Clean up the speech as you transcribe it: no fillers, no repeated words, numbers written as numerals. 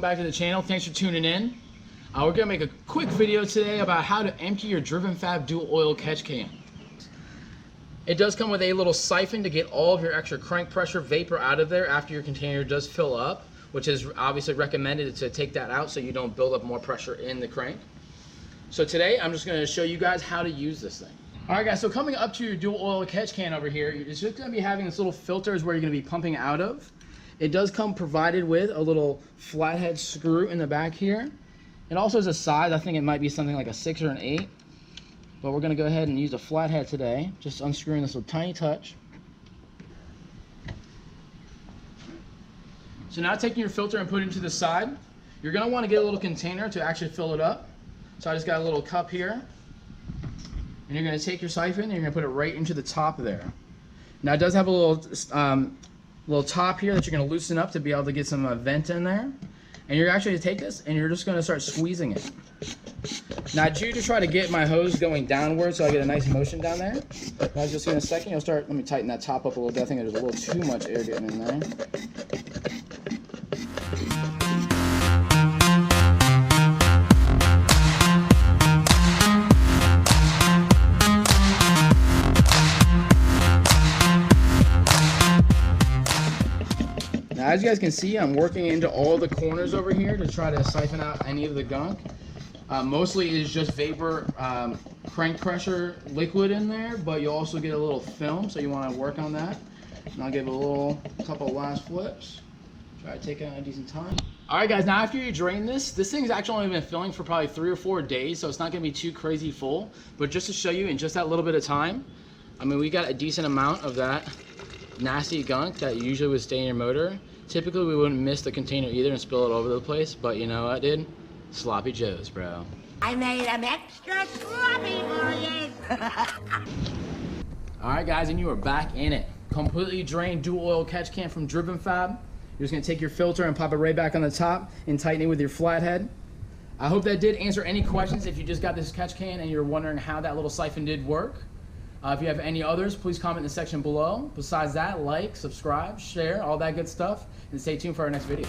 welcome back to the channel. Thanks for tuning in. We're gonna make a quick video today about how to empty your Driven Fab dual oil catch can. It does come with a little siphon to get all of your extra crank pressure vapor out of there after your container does fill up, which is obviously recommended to take that out so you don't build up more pressure in the crank. So today I'm just gonna show you guys how to use this thing. All right guys, so coming up to your dual oil catch can over here, it's just gonna be having this little filters where you're gonna be pumping out of. It does come provided with a little flathead screw in the back here. It also has a size, I think it might be something like a 6 or an 8. But we're gonna go ahead and use a flathead today. Just unscrewing this little tiny touch. So now taking your filter and putting it to the side, you're gonna wanna get a little container to actually fill it up. So I just got a little cup here. And you're gonna take your siphon and you're gonna put it right into the top there. Now it does have a little top here that you're going to loosen up to be able to get some vent in there. And you're actually going to take this and you're just going to start squeezing it. Now I do to try to get my hose going downward so I get a nice motion down there. But as you'll see in a second, you'll start, let me tighten that top up a little bit. I think there's a little too much air getting in there. Now, as you guys can see, I'm working into all the corners over here to try to siphon out any of the gunk. Mostly it is just vapor crank pressure liquid in there, but you'll also get a little film, so you want to work on that. And I'll give it a couple last flips. Try to take it on a decent time. All right guys, now after you drain this thing's actually only been filling for probably 3 or 4 days, so it's not going to be too crazy full. But just to show you in just that little bit of time, I mean, we got a decent amount of that nasty gunk that usually would stay in your motor. Typically we wouldn't miss the container either and spill it over the place, but you know what, dude? Sloppy Joes, bro. I made them extra sloppy for you. Alright guys, and you are back in it. Completely drained dual oil catch can from Driven Fab. You're just gonna take your filter and pop it right back on the top and tighten it with your flathead. I hope that did answer any questions if you just got this catch can and you're wondering how that little siphon did work. If you have any others, please comment in the section below. Besides that, like, subscribe, share, all that good stuff, and stay tuned for our next video.